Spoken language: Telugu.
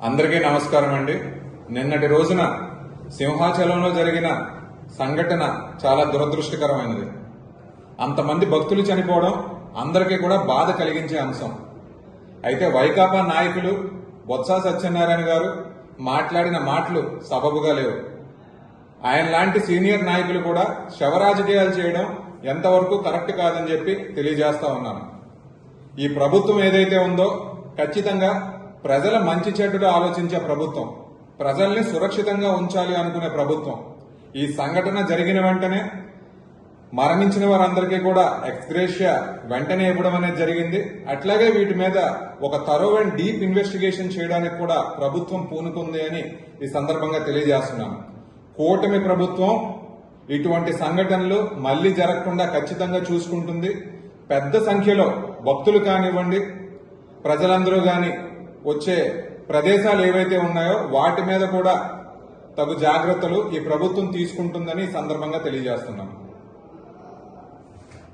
అందరికీ నమస్కారం అండి. నిన్నటి రోజున సింహాచలంలో జరిగిన సంఘటన చాలా దురదృష్టకరమైనది. అంతమంది భక్తులు చనిపోవడం అందరికీ కూడా బాధ కలిగించే అంశం. అయితే వైకాపా నాయకులు బొత్స సత్యనారాయణ గారు మాట్లాడిన మాటలు సబబుగా లేవు. ఆయన లాంటి సీనియర్ నాయకులు కూడా శవరాజకీయాలు చేయడం ఎంతవరకు కరెక్ట్ కాదని చెప్పి తెలియజేస్తా ఉన్నాను. ఈ ప్రభుత్వం ఏదైతే ఉందో ఖచ్చితంగా ప్రజల మంచి చెడ్డలు ఆలోచించే ప్రభుత్వం, ప్రజల్ని సురక్షితంగా ఉంచాలి అనుకునే ప్రభుత్వం. ఈ సంఘటన జరిగిన వెంటనే మరణించిన వారందరికీ కూడా ఎక్స్గ్రేషియా వెంటనే ఇవ్వడం అనేది జరిగింది. అట్లాగే వీటి మీద ఒక థరో అండ్ డీప్ ఇన్వెస్టిగేషన్ చేయడానికి కూడా ప్రభుత్వం పూనుకుంది అని ఈ సందర్భంగా తెలియజేస్తున్నాను. కూటమి ప్రభుత్వం ఇటువంటి సంఘటనలు మళ్లీ జరగకుండా ఖచ్చితంగా చూసుకుంటుంది. పెద్ద సంఖ్యలో భక్తులు కానివ్వండి, ప్రజలందరూ గాని వచ్చే ప్రదేశాలు ఏవైతే ఉన్నాయో వాటి మీద కూడా తగు జాగ్రత్తలు ఈ ప్రభుత్వం తీసుకుంటుందని ఈ సందర్భంగా తెలియజేస్తున్నాం.